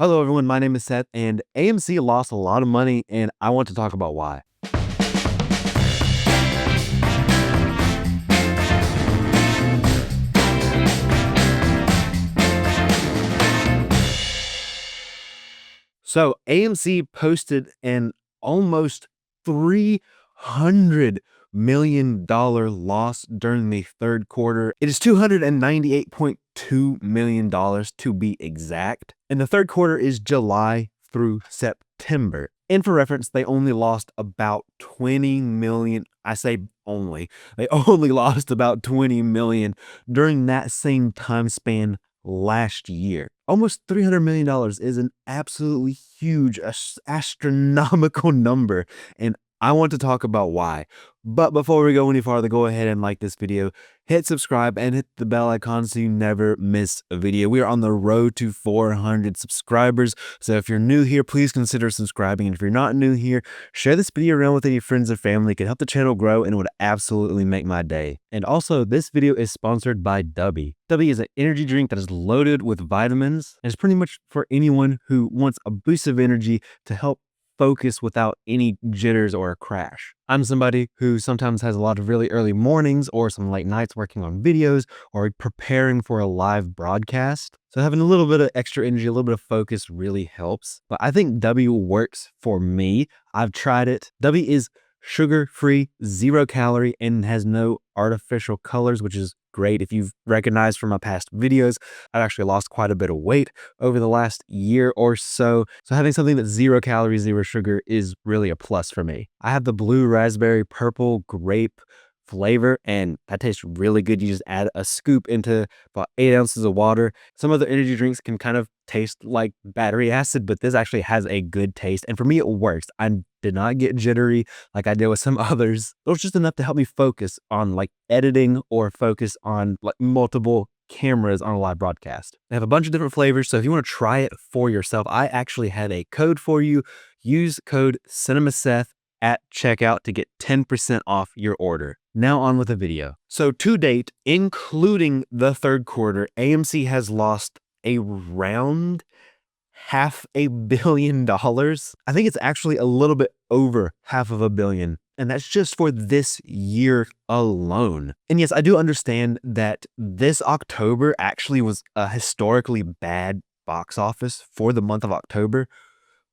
Hello, everyone. My name is Seth, and AMC lost a lot of money, and I want to talk about why. So, AMC posted an almost $300 million loss during the third quarter. It is $298.2 million to be exact. And the third quarter is July through September. And for reference, they only lost about 20 million. I say only. They only lost about 20 million during that same time span last year. Almost $300 million is an absolutely huge, astronomical number, and I want to talk about why. But before we go any farther, go ahead and like this video, hit subscribe, and hit the bell icon so you never miss a video. We are on the road to 400 subscribers, so if you're new here, please consider subscribing. And if you're not new here, share this video around with any friends or family. It could help the channel grow, and it would absolutely make my day. And also, this video is sponsored by Dubby. Dubby is an energy drink that is loaded with vitamins, and it's pretty much for anyone who wants a boost of energy to help focus without any jitters or a crash. I'm somebody who sometimes has a lot of really early mornings or some late nights working on videos or preparing for a live broadcast. So having a little bit of extra energy, a little bit of focus really helps. But I think W works for me. I've tried it. W is sugar-free, 0 calorie, and has no artificial colors, which is great. If you've recognized from my past videos, I've actually lost quite a bit of weight over the last year or so. So having something that's 0 calories, 0 sugar is really a plus for me. I have the blue raspberry, purple grape flavor, and that tastes really good. You just add a scoop into about 8 ounces of water. Some other energy drinks can kind of taste like battery acid, but this actually has a good taste. And for me, it works. I did not get jittery like I did with some others. It was just enough to help me focus on like editing or focus on like multiple cameras on a live broadcast. They have a bunch of different flavors, so if you want to try it for yourself, I actually had a code for you. Use code CinemaSeth at checkout to get 10% off your order. Now on with the video. So to date, including the third quarter, AMC has lost around $500 million. I think it's actually a little bit over $500 million. And that's just for this year alone. And yes, I do understand that this October actually was a historically bad box office for the month of October.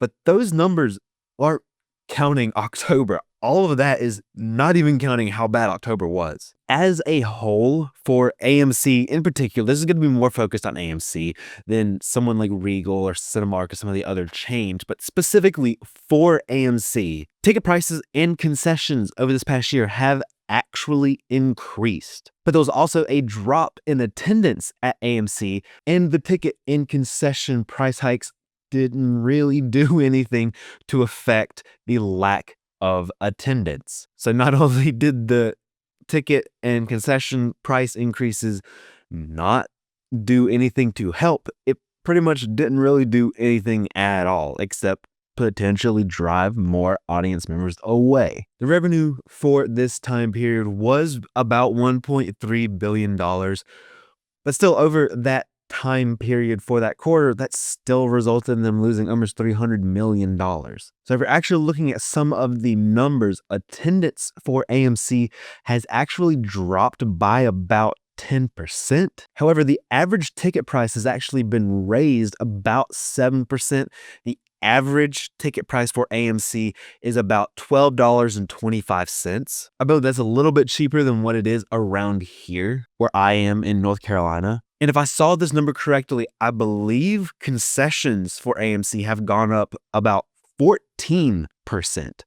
But those numbers are counting October. All of that is not even counting how bad October was. As a whole, for AMC in particular, this is going to be more focused on AMC than someone like Regal or Cinemark or some of the other chains, but specifically for AMC, ticket prices and concessions over this past year have actually increased. But there was also a drop in attendance at AMC, and the ticket and concession price hikes didn't really do anything to affect the lack of attendance. So not only did the ticket and concession price increases not do anything to help, it pretty much didn't really do anything at all, except potentially drive more audience members away. The revenue for this time period was about $1.3 billion, but still over that time period for that quarter, that still resulted in them losing almost $300 million. So if you're actually looking at some of the numbers, attendance for AMC has actually dropped by about 10%. However, the average ticket price has actually been raised about 7%. The average ticket price for AMC is about $12.25. I believe that's a little bit cheaper than what it is around here where I am in North Carolina. And if I saw this number correctly, I believe concessions for AMC have gone up about 14%.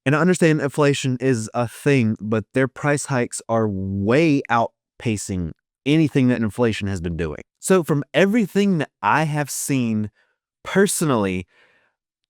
And I understand inflation is a thing, but their price hikes are way outpacing anything that inflation has been doing. So from everything that I have seen personally,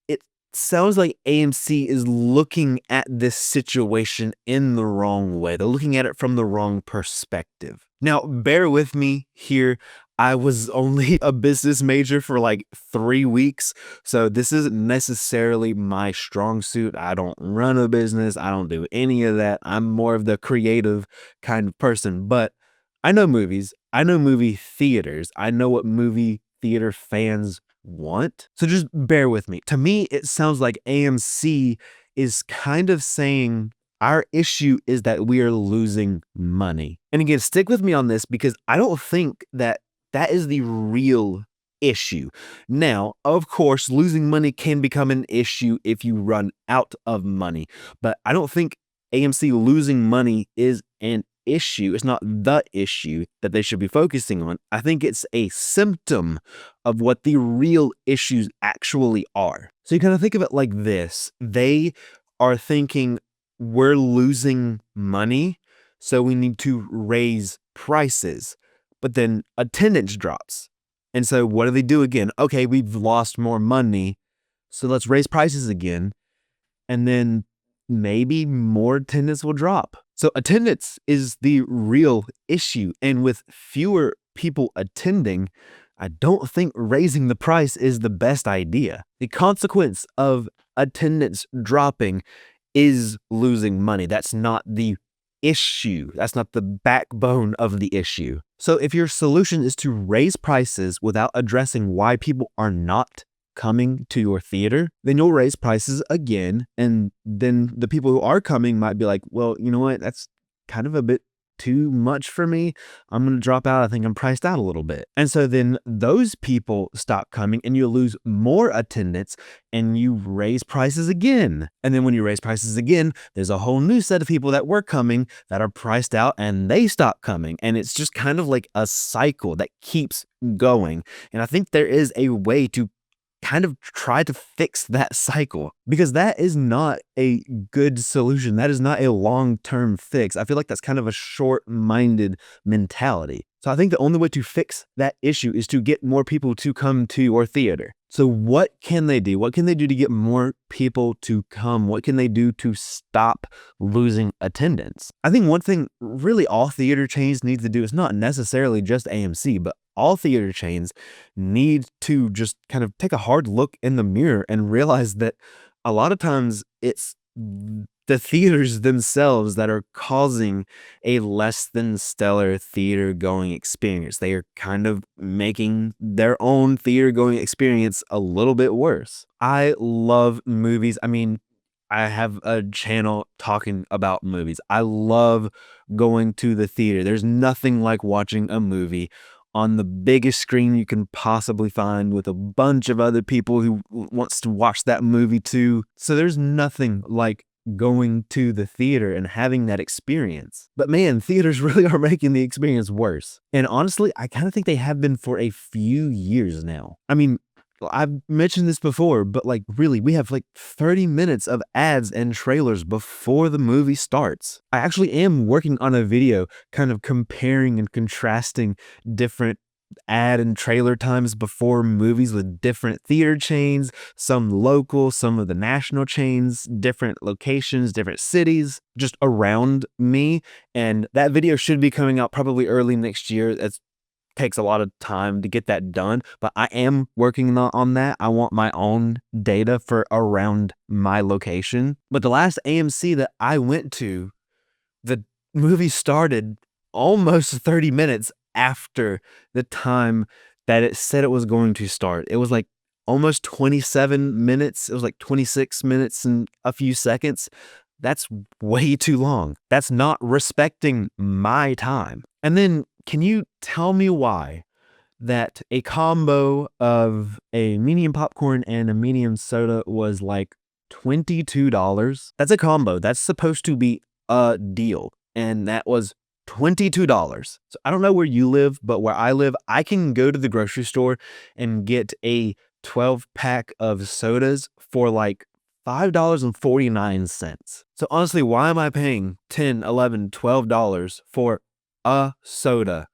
it sounds like AMC is looking at this situation in the wrong way. They're looking at it from the wrong perspective. Now, bear with me here. I was only a business major for like 3 weeks, so this isn't necessarily my strong suit. I don't run a business. I don't do any of that. I'm more of the creative kind of person, but I know movies. I know movie theaters. I know what movie theater fans want. So just bear with me. To me, it sounds like AMC is kind of saying our issue is that we are losing money. And again, stick with me on this because I don't think that that is the real issue. Now, of course, losing money can become an issue if you run out of money, but I don't think AMC losing money is an issue. It's not the issue that they should be focusing on. I think it's a symptom of what the real issues actually are. So you kind of think of it like this. They are thinking we're losing money, so we need to raise prices. But then attendance drops. And so what do they do again? Okay, we've lost more money, so let's raise prices again. And then maybe more attendance will drop. So attendance is the real issue. And with fewer people attending, I don't think raising the price is the best idea. The consequence of attendance dropping is losing money. That's not the issue. That's not the backbone of the issue. So if your solution is to raise prices without addressing why people are not coming to your theater, then you'll raise prices again. And then the people who are coming might be like, well, you know what? That's kind of a bit too much for me. I'm going to drop out. I think I'm priced out a little bit. And so then those people stop coming and you lose more attendance and you raise prices again. And then when you raise prices again, there's a whole new set of people that were coming that are priced out and they stop coming. And it's just kind of like a cycle that keeps going. And I think there is a way to kind of try to fix that cycle because that is not a good solution. That is not a long-term fix. I feel like that's kind of a short-minded mentality. So I think the only way to fix that issue is to get more people to come to your theater. So what can they do? What can they do to get more people to come? What can they do to stop losing attendance? I think one thing really all theater chains need to do is not necessarily just AMC, but all theater chains need to just kind of take a hard look in the mirror and realize that a lot of times it's the theaters themselves that are causing a less than stellar theater going experience. They are kind of making their own theater going experience a little bit worse. I love movies. I mean, I have a channel talking about movies. I love going to the theater. There's nothing like watching a movie on the biggest screen you can possibly find with a bunch of other people who wants to watch that movie too. So there's nothing like going to the theater and having that experience. But man, theaters really are making the experience worse. And honestly, I kind of think they have been for a few years now. I mean, I've mentioned this before, but like really, we have like 30 minutes of ads and trailers before the movie starts. I actually am working on a video kind of comparing and contrasting different ad and trailer times before movies with different theater chains, some local, some of the national chains, different locations, different cities just around me. And that video should be coming out probably early next year. It's takes a lot of time to get that done, but I am working on that. I want my own data for around my location. But the last AMC that I went to, the movie started almost 30 minutes after the time that it said it was going to start. It was like almost 27 minutes. It was like 26 minutes and a few seconds. That's way too long. That's not respecting my time. And then can you tell me why that a combo of a medium popcorn and a medium soda was like $22? That's a combo. That's supposed to be a deal. And that was $22. So I don't know where you live, but where I live, I can go to the grocery store and get a 12-pack of sodas for like $5.49. So honestly, why am I paying $10, $11, $12 for a soda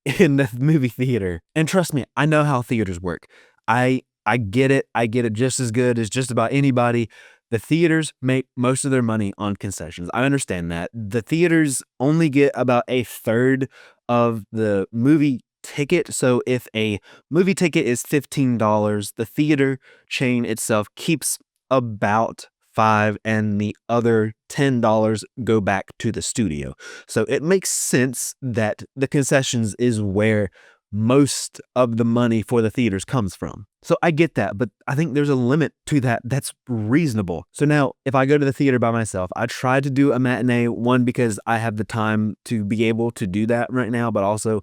in the movie theater? And trust me, I know how theaters work. I get it. I get it just as good as just about anybody. The theaters make most of their money on concessions. I understand that. The theaters only get about a third of the movie ticket. So if a movie ticket is $15, the theater chain itself keeps about $5 and the other $10 go back to the studio. So it makes sense that the concessions is where most of the money for the theaters comes from. So I get that, but I think there's a limit to that that's reasonable. So now, if I go to the theater by myself, I try to do a matinee, one, because I have the time to be able to do that right now, but also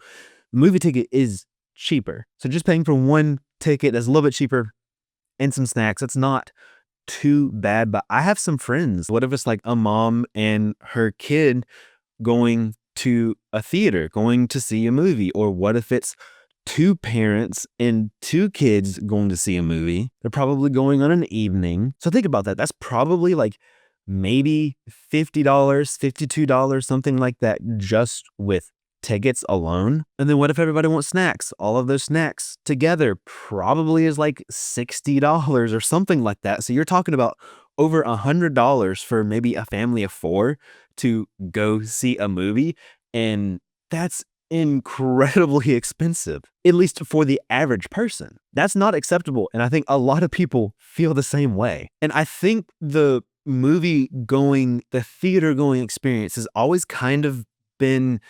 the movie ticket is cheaper. So just paying for one ticket that's a little bit cheaper and some snacks, that's not too bad. But I have some friends. What if it's like a mom and her kid going to a theater, going to see a movie? Or what if it's two parents and two kids going to see a movie? They're probably going on an evening. So think about that. That's probably like maybe $50, $52, something like that, just with tickets alone. And then what if everybody wants snacks? All of those snacks together probably is like $60 or something like that. So you're talking about over $100 for maybe a family of four to go see a movie. And that's incredibly expensive, at least for the average person. That's not acceptable. And I think a lot of people feel the same way. And I think the theater going experience has always kind of been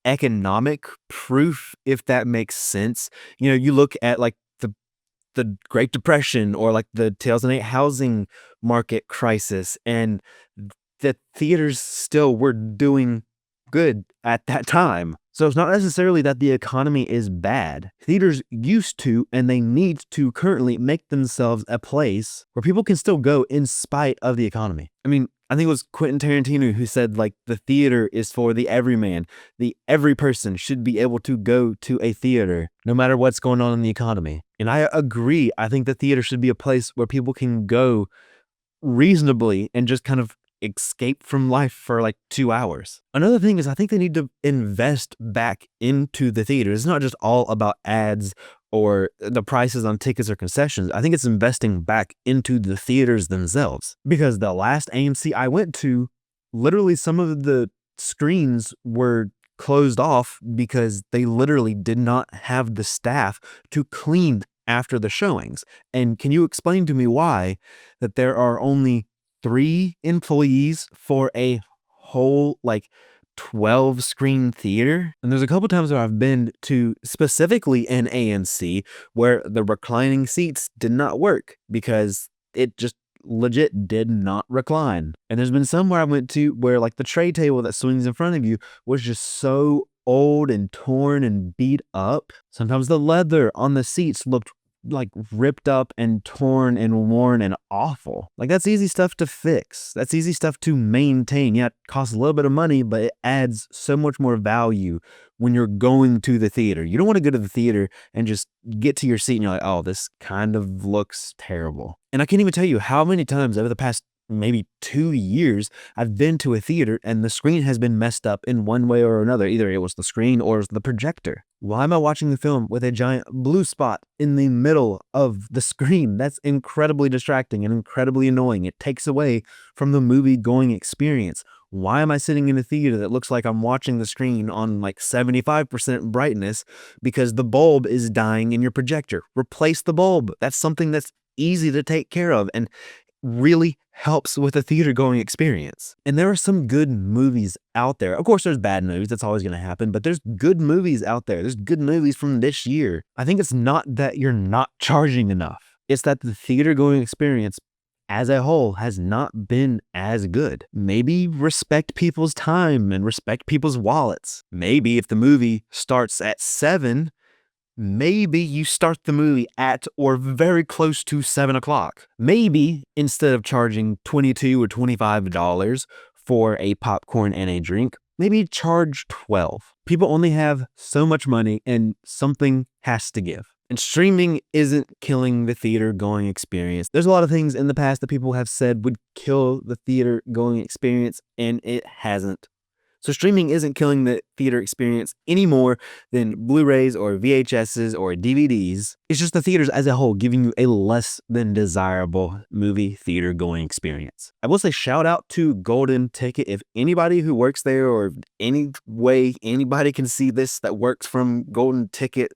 economic proof, if that makes sense. You know, you look at like the Great Depression or like the 2008 housing market crisis, and the theaters still were doing good at that time. So it's not necessarily that the economy is bad. Theaters used to, and they need to currently make themselves a place where people can still go in spite of the economy. I mean, I think it was Quentin Tarantino who said, like, the theater is for the everyman. Every person should be able to go to a theater no matter what's going on in the economy. And I agree. I think the theater should be a place where people can go reasonably and just kind of escape from life for like 2 hours. Another thing is I think they need to invest back into the theater. It's not just all about ads or the prices on tickets or concessions. I think it's investing back into the theaters themselves. Because the last AMC I went to, literally some of the screens were closed off because they literally did not have the staff to clean after the showings. And can you explain to me why that there are only 3 employees for a whole like 12 screen theater? And there's a couple times where I've been to specifically an AMC where the reclining seats did not work because it just legit did not recline. And there's been some where I went to where like the tray table that swings in front of you was just so old and torn and beat up. Sometimes the leather on the seats looked like ripped up and torn and worn and awful. Like, that's easy stuff to fix. That's easy stuff to maintain. Yeah, it costs a little bit of money, but it adds so much more value when you're going to the theater. You don't want to go to the theater and just get to your seat and you're like, oh, this kind of looks terrible. And I can't even tell you how many times over the past maybe 2 years I've been to a theater and the screen has been messed up in one way or another. Either it was the screen or it was the projector. Why am I watching the film with a giant blue spot in the middle of the screen? That's incredibly distracting and incredibly annoying. It takes away from the movie going experience. Why am I sitting in a theater that looks like I'm watching the screen on like 75% brightness because the bulb is dying in your projector? Replace the bulb. That's something that's easy to take care of and really helps with a theater going experience. And there are some good movies out there. Of course, there's bad movies. That's always going to happen. But there's good movies out there. There's good movies from this year. I think it's not that you're not charging enough. It's that the theater going experience as a whole has not been as good. Maybe respect people's time and respect people's wallets. Maybe if the movie starts at 7, maybe you start the movie at or very close to 7 o'clock. Maybe instead of charging $22 or $25 for a popcorn and a drink, maybe charge $12. People only have so much money and something has to give. And streaming isn't killing the theater going experience. There's a lot of things in the past that people have said would kill the theater going experience, and it hasn't. So streaming isn't killing the theater experience any more than Blu-rays or VHSs or DVDs. It's just the theaters as a whole giving you a less than desirable movie theater going experience. I will say shout out to Golden Ticket. If anybody who works there or any way anybody can see this that works from Golden Ticket,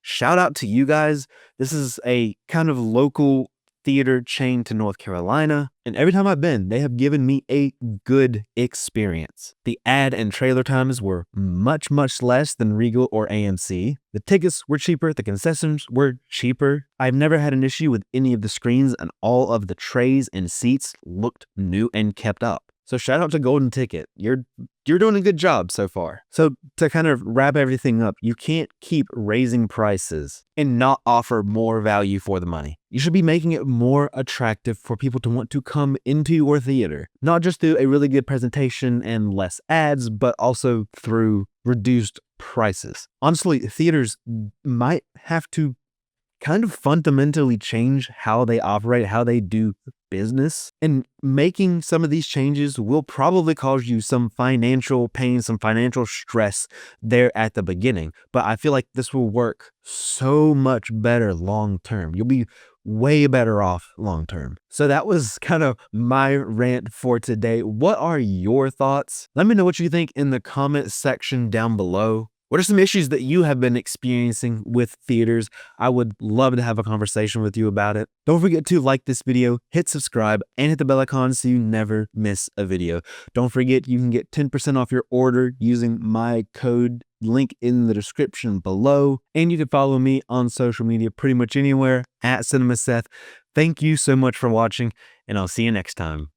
shout out to you guys. This is a kind of local theater chain to North Carolina, and every time I've been, they have given me a good experience. The ad and trailer times were much less than Regal or AMC. The tickets were cheaper, the concessions were cheaper. I've never had an issue with any of the screens, and all of the trays and seats looked new and kept up. So shout out to Golden Ticket. You're doing a good job so far. So to kind of wrap everything up, you can't keep raising prices and not offer more value for the money. You should be making it more attractive for people to want to come into your theater, not just through a really good presentation and less ads, but also through reduced prices. Honestly, theaters might have to kind of fundamentally change how they operate, how they do business. And making some of these changes will probably cause you some financial pain, some financial stress there at the beginning. But I feel like this will work so much better long term. You'll be way better off long term. So that was kind of my rant for today. What are your thoughts? Let me know what you think in the comment section down below. What are some issues that you have been experiencing with theaters? I would love to have a conversation with you about it. Don't forget to like this video, hit subscribe, and hit the bell icon so you never miss a video. Don't forget you can get 10% off your order using my code link in the description below. And you can follow me on social media pretty much anywhere at CinemaSeth. Thank you so much for watching, and I'll see you next time.